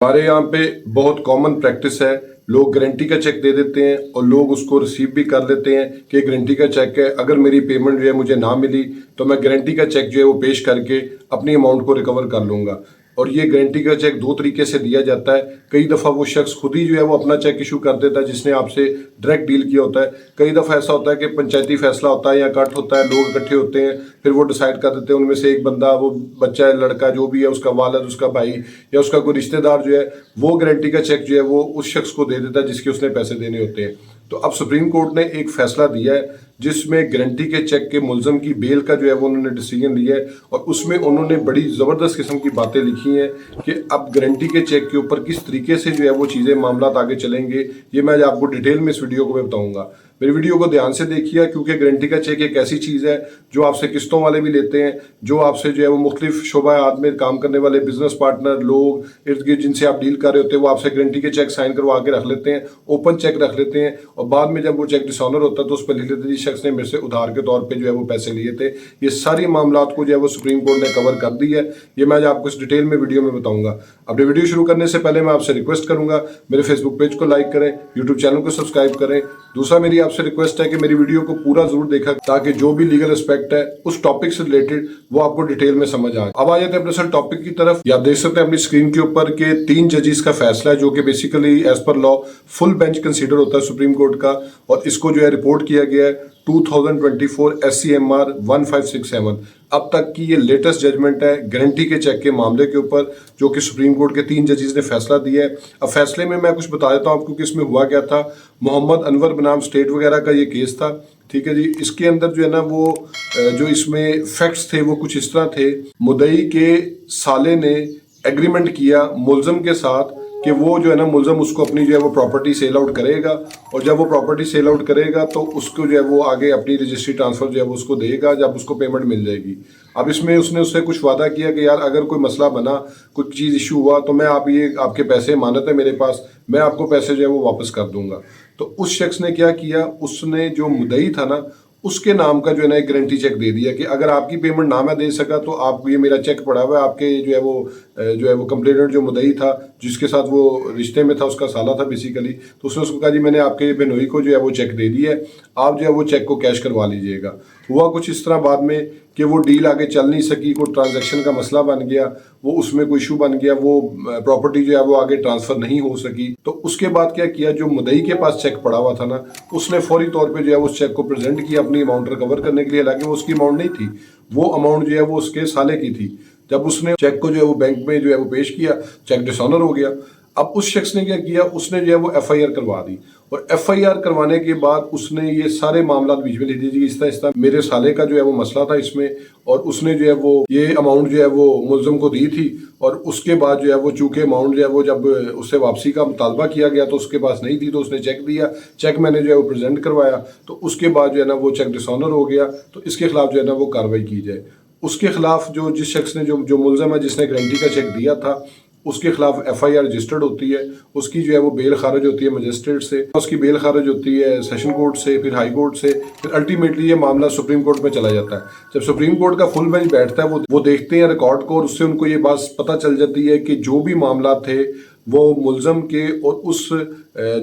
हमारे यहाँ पे बहुत कॉमन प्रैक्टिस है, लोग गारंटी का चेक दे देते हैं और लोग उसको रिसीव भी कर लेते हैं कि गारंटी का चेक है। अगर मेरी पेमेंट जो है मुझे ना मिली तो मैं गारंटी का चेक जो है वो पेश करके अपनी अमाउंट को रिकवर कर लूँगा। और ये गारंटी का चेक दो तरीके से दिया जाता है। कई दफ़ा वो शख्स खुद ही जो है वो अपना चेक इशू कर देता है जिसने आपसे डायरेक्ट डील किया होता है। कई दफ़ा ऐसा होता है कि पंचायती फैसला होता है या कट होता है, लोग इकट्ठे होते हैं, फिर वो डिसाइड कर देते हैं उनमें से एक बंदा, वो बच्चा है, लड़का जो भी है, उसका वालिद, उसका भाई या उसका कोई रिश्तेदार जो है वो गारंटी का चेक जो है वो उस शख्स को दे देता है जिसके उसने पैसे देने होते हैं। तो अब सुप्रीम कोर्ट ने एक फैसला दिया है जिसमें गारंटी के चेक के मुलजम की बेल का जो है वो उन्होंने डिसीजन लिया है और उसमें उन्होंने बड़ी ज़बरदस्त किस्म की बातें लिखी हैं कि अब गारंटी के चेक के ऊपर किस तरीके से जो है वो चीज़ें मामला आगे चलेंगे। ये मैं आज आपको डिटेल में इस वीडियो को मैं बताऊंगा। मेरी वीडियो को ध्यान से देखिए क्योंकि गारंटी का चेक एक ऐसी चीज़ है जो आपसे किस्तों वाले भी लेते हैं, जो आपसे जो है वो मुख्तलिफ शोबायात में काम करने वाले बिजनेस पार्टनर, लोग इर्द गिर्द जिनसे आप डील कर रहे होते हैं, वो आपसे गारंटी के चेक साइन करवा के रख लेते हैं, ओपन चेक रख लेते हैं और बाद में जब वो चेक डिसऑनर होता है तो उस पर लिख लेते हैं जिस शख्स ने मेरे से उधार के तौर पर जो है वो पैसे लिए थे। ये सारी मामलात को जो है वो सुप्रीम कोर्ट ने कवर कर दी है। ये मैं आज आपको इस डिटेल में वीडियो में बताऊंगा। अपने वीडियो शुरू करने से पहले मैं आपसे रिक्वेस्ट करूंगा, मेरे फेसबुक पेज को लाइक करें, यूट्यूब चैनल को सब्सक्राइब करें। दूसरा मेरी आपसे रिक्वेस्ट है कि मेरी वीडियो को पूरा जरूर देखा ताकि जो भी लीगल एस्पेक्ट है उस टॉपिक से रिलेटेड वो आपको डिटेल में समझ आए। अब आ जाते हैं अपने सर टॉपिक की तरफ। आप देख सकते हैं अपनी स्क्रीन के ऊपर के 3 जजेस का फैसला है जो कि basically as per law full bench consider होता है सुप्रीम कोर्ट का, और इसको जो है रिपोर्ट किया गया है 2024 SCMR 1567। अब तक की ये लेटेस्ट जजमेंट है गारंटी के चेक के मामले के ऊपर जो कि सुप्रीम कोर्ट के 3 जजेस ने फैसला दिया है। अब फैसले में मैं कुछ बता देता हूँ आपको कि इसमें हुआ क्या था। मोहम्मद अनवर बनाम स्टेट वगैरह का ये केस था, ठीक है जी। इसके अंदर जो है ना वो जो इसमें फैक्ट्स थे वो कुछ इस तरह थे। मुद्दई के साले ने एग्रीमेंट किया मुलजम के साथ कि वो जो है ना मुलजम उसको अपनी जो है वो प्रॉपर्टी सेल आउट करेगा और जब वो प्रॉपर्टी सेल आउट करेगा तो उसको जो है वो आगे अपनी रजिस्ट्री ट्रांसफर जो है वो उसको देगा जब उसको पेमेंट मिल जाएगी। अब इसमें उसने उससे कुछ वादा किया कि यार अगर कोई मसला बना, कोई चीज़ इशू हुआ तो मैं आप ये आपके पैसे मानत है मेरे पास, मैं आपको पैसे जो है वो वापस कर दूंगा। तो उस शख्स ने क्या किया, उसने जो मुद्दई था ना उसके नाम का जो है ना एक गारंटी चेक दे दिया कि अगर आपकी पेमेंट ना मैं दे सका तो आप ये मेरा चेक पड़ा हुआ है, आपके जो है वो कंप्लेनेंट जो मुद्दई था जिसके साथ वो रिश्ते में था उसका साला था बेसिकली, तो उसने उसको कहा जी मैंने आपके बेनोई को जो है वो चेक दे दिया है, आप जो है वो चेक को कैश करवा लीजिएगा। हुआ कुछ इस तरह बाद में कि वो डील आगे चल नहीं सकी, कोई ट्रांजैक्शन का मसला बन गया, वो उसमें कोई इशू बन गया, वो प्रॉपर्टी जो है वो आगे ट्रांसफर नहीं हो सकी। तो उसके बाद क्या किया, जो मुद्दई के पास चेक पड़ा हुआ था ना उसने फौरी तौर पे जो है उस चेक को प्रेजेंट किया अपनी अमाउंट रिकवर करने के लिए। हालांकि वो उसकी अमाउंट नहीं थी, वो अमाउंट जो है वो उसके साले की थी। जब उसने चेक को जो है वो बैंक में जो है वो पेश किया, चेक डिसऑनर हो गया। अब उस शख्स ने क्या किया, उसने जो है वो FIR करवा दी और FIR करवाने के बाद उसने ये सारे मामला बीच में ले दीजिए इस तरह मेरे साले का जो है वो मसला था इसमें, और उसने जो है वो ये अमाउंट जो है वो मुलजम को दी थी और उसके बाद जो है वो चूंकि अमाउंट जो है वो जब उससे वापसी का मुतालबा किया गया तो उसके पास नहीं थी तो उसने चेक दिया, चेक मैंने जो है वो प्रेजेंट करवाया, तो उसके बाद जो है ना वो चेक डिसऑनर हो गया। तो इसके खिलाफ जो है ना वो कार्रवाई की जाए। उसके खिलाफ जो जिस शख्स ने जो मुलजम है जिसने गारंटी का चेक दिया था उसके खिलाफ FIR रजिस्टर्ड होती है, उसकी जो है वो बेल खारिज होती है मजिस्ट्रेट से, उसकी बेल खारिज होती है सेशन कोर्ट से, फिर हाई कोर्ट से, फिर अल्टीमेटली ये मामला सुप्रीम कोर्ट में चला जाता है। जब सुप्रीम कोर्ट का फुल बेंच बैठता है वो देखते हैं रिकॉर्ड को और उससे उनको ये बात पता चल जाती है कि जो भी मामला थे वो मुलजम के और उस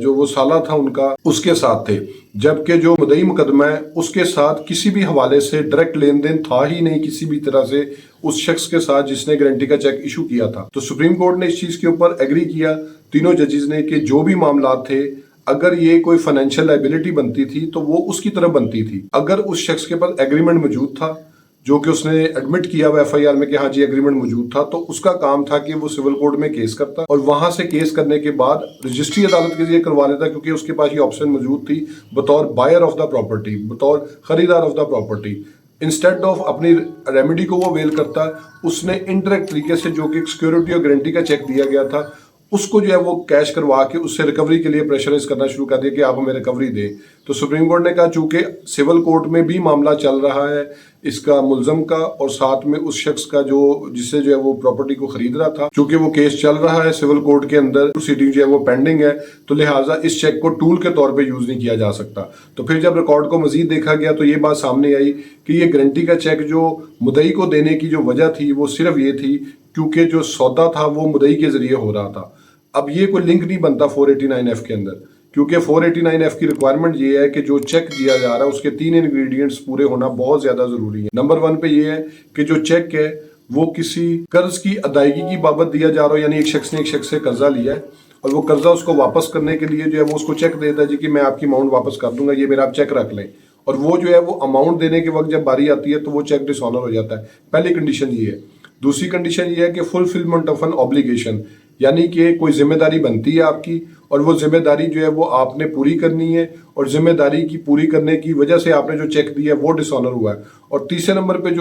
जो वो साला था उनका उसके साथ थे, जबकि जो मुद्दई मुकदमा है उसके साथ किसी भी हवाले से डायरेक्ट लेन देन था ही नहीं किसी भी तरह से उस शख्स के साथ जिसने गारंटी का चेक इशू किया था। तो सुप्रीम कोर्ट ने इस चीज के ऊपर एग्री किया तीनों जजेस ने कि जो भी मामला थे अगर ये कोई फाइनेंशियल लायबिलिटी बनती थी तो वो उसकी तरफ बनती थी। अगर उस शख्स के पास एग्रीमेंट मौजूद था जो कि उसने एडमिट किया हुआ FIR में कि हाँ जी एग्रीमेंट मौजूद था, तो उसका काम था कि वो सिविल कोर्ट में केस करता और वहां से केस करने के बाद रजिस्ट्री अदालत के लिए करवा लेता क्योंकि उसके पास ये ऑप्शन मौजूद थी बतौर बायर ऑफ द प्रॉपर्टी, बतौर खरीदार of the property. Instead of अपनी रेमेडी को वो वेल करता, उसने इनडायरेक्ट तरीके से जो कि सिक्योरिटी और गारंटी का चेक दिया गया था उसको जो है वो कैश करवा के उससे रिकवरी के लिए प्रेशराइज करना शुरू कर दिया कि आप हमें रिकवरी दें। तो सुप्रीम कोर्ट ने कहा चूंकि सिविल कोर्ट में भी मामला चल रहा है इसका मुलजम का और साथ में उस शख्स का जो जिससे जो है वो प्रॉपर्टी को खरीद रहा था, चूंकि वो केस चल रहा है सिविल कोर्ट के अंदर, प्रोसीडिंग जो है वो पेंडिंग है, तो लिहाजा इस चेक को टूल के तौर पे यूज नहीं किया जा सकता। तो फिर जब रिकॉर्ड को मजीद देखा गया तो ये बात सामने आई कि ये गारंटी का चेक जो मुद्दई को देने की जो वजह थी वो सिर्फ ये थी क्योंकि जो सौदा था वो मुद्दई के जरिए हो रहा था। अब ये कोई लिंक नहीं बनता 489F के अंदर, क्योंकि 489F की रिक्वायरमेंट ये है कि जो चेक दिया जा रहा है उसके 3 इंग्रेडिएंट्स पूरे होना बहुत ज्यादा जरूरी है। नंबर 1 पे ये है कि जो चेक है वो किसी कर्ज की अदायगी की बाबत दिया जा रहा हो, यानी एक शख्स ने एक शख्स से कर्जा लिया है और वो कर्जा उसको वापस करने के लिए जो है वो उसको चेक देता है जी कि मैं आपकी अमाउंट वापस कर दूंगा, ये मेरा आप चेक रख लें, और वो जो है वो अमाउंट देने के वक्त जब बारी आती है तो वो चेक डिसऑनर हो जाता है। पहली कंडीशन ये है। दूसरी कंडीशन ये है कि फुलफिलमेंट ऑफ एन ऑब्लिगेशन, यानी कि कोई जिम्मेदारी बनती है आपकी और वो जिम्मेदारी जो है वो आपने पूरी करनी है, और जिम्मेदारी की पूरी करने की वजह से आपने जो चेक दिया है वो डिसऑनर हुआ है। और तीसरे नंबर पे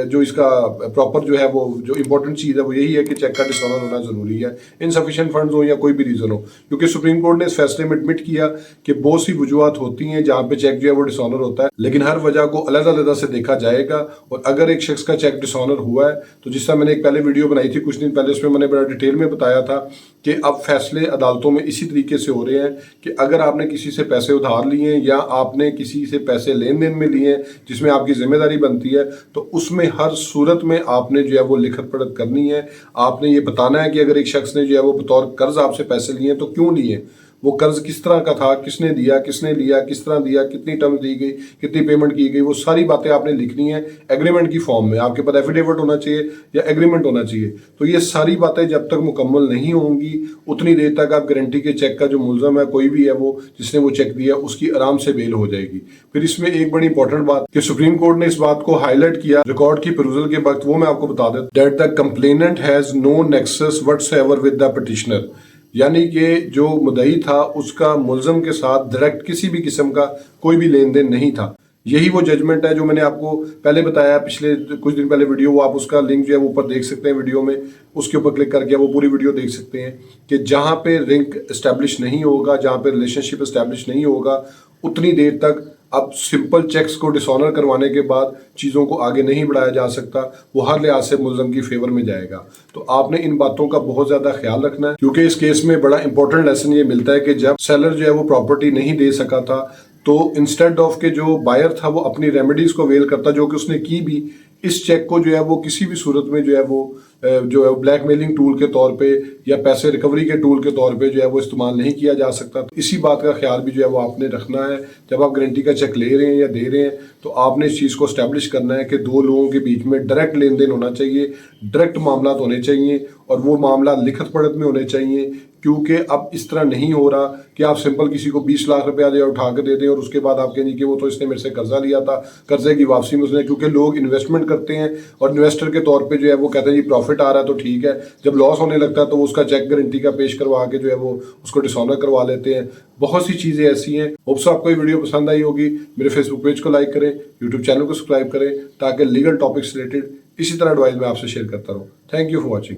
जो इसका प्रॉपर जो है वो जो इंपॉर्टेंट चीज़ है वो यही है कि चेक का डिसऑनर होना जरूरी है, इनसफिशिएंट फंड्स हो या कोई भी रीज़न हो, क्योंकि सुप्रीम कोर्ट ने इस फैसले में एडमिट किया कि बहुत सी वजूहत होती हैं जहाँ पे चेक जो है वो डिसऑनर होता है, लेकिन हर वजह को अलग-अलग से देखा जाएगा। और अगर एक शख्स का चेक डिसऑनर हुआ है तो जिस तरह मैंने एक पहले वीडियो बनाई थी कुछ दिन पहले, उसमें मैंने बड़ा डिटेल में बताया था कि अब फैसले अदालतों में इसी तरीके से हो रहे हैं कि अगर आपने किसी से पैसे उधार लिए हैं या आपने किसी से पैसे लेन देन में लिए हैं जिसमें आपकी जिम्मेदारी बनती है, तो उसमें हर सूरत में आपने जो है वो लिखत पढ़त करनी है। आपने ये बताना है कि अगर एक शख्स ने जो है वो बतौर कर्ज आपसे पैसे लिए हैं तो क्यों लिए, वो कर्ज किस तरह का था, किसने दिया, किसने लिया, किस तरह दिया, कितनी टर्म दी गई, कितनी पेमेंट की गई, वो सारी बातें आपने लिखनी है एग्रीमेंट की फॉर्म में। आपके पास एफिडेविट होना चाहिए या एग्रीमेंट होना चाहिए। तो ये सारी बातें जब तक मुकम्मल नहीं होंगी उतनी देर तक आप गारंटी के चेक का जो मुलजम है कोई भी है वो जिसने वो चेक दिया उसकी आराम से बेल हो जाएगी। फिर इसमें एक बड़ी इंपॉर्टेंट बात कि सुप्रीम कोर्ट ने इस बात को हाईलाइट किया रिकॉर्ड की परusal के वक्त, वो मैं आपको बता देता, that the complainant has no nexus whatsoever with the petitioner, यानी कि जो मुद्दई था उसका मुलजम के साथ डायरेक्ट किसी भी किस्म का कोई भी लेन देन नहीं था। यही वो जजमेंट है जो मैंने आपको पहले बताया पिछले कुछ दिन पहले वीडियो, वो आप उसका लिंक जो है वो ऊपर देख सकते हैं वीडियो में, उसके ऊपर क्लिक करके वो पूरी वीडियो देख सकते हैं कि जहाँ पे लिंक एस्टेब्लिश नहीं होगा, जहाँ पे रिलेशनशिप एस्टेब्लिश नहीं होगा, उतनी देर तक अब सिंपल चेक्स को डिसऑनर करवाने के बाद चीज़ों को आगे नहीं बढ़ाया जा सकता, वो हर लिहाज से मुलजम की फेवर में जाएगा। तो आपने इन बातों का बहुत ज़्यादा ख्याल रखना है, क्योंकि इस केस में बड़ा इंपॉर्टेंट लेसन ये मिलता है कि जब सेलर जो है वो प्रॉपर्टी नहीं दे सका था तो इंस्टेड ऑफ के जो बायर था वो अपनी रेमेडीज को अवेल करता, जो कि उसने की भी। इस चेक को जो है वो किसी भी सूरत में जो है ब्लैकमेलिंग टूल के तौर पे या पैसे रिकवरी के टूल के तौर पे जो है वो इस्तेमाल नहीं किया जा सकता। तो इसी बात का ख्याल भी जो है वो आपने रखना है जब आप गारंटी का चेक ले रहे हैं या दे रहे हैं, तो आपने इस चीज़ को एस्टेब्लिश करना है कि दो लोगों के बीच में डायरेक्ट लेन देन होना चाहिए, डायरेक्ट मामला होने चाहिए, और वो मामला लिखत पढ़त में होने चाहिए। क्योंकि अब इस तरह नहीं हो रहा कि आप सिंपल किसी को 20 लाख रुपया जो उठा के दे दें और उसके बाद आप कहेंगे कि वो तो इसने मेरे से कर्जा लिया था, कर्जे की वापसी में उसने, क्योंकि लोग इन्वेस्टमेंट करते हैं और इन्वेस्टर के तौर पे जो है वो कहते हैं जी प्रॉफिट आ रहा है तो ठीक है, जब लॉस होने लगता है तो वो उसका चेक गारंटी का पेश करवा के जो है वो उसको डिसऑनर करवा लेते हैं। बहुत सी चीज़ें ऐसी हैं। होप्स आपको ये वीडियो पसंद आई होगी। मेरे फेसबुक पेज को लाइक करें, यूट्यूब चैनल को सब्सक्राइब करें ताकि लीगल टॉपिक्स रिलेटेड इसी तरह एडवाइस मैं आपसे शेयर करता रहूँ। Thank you for watching.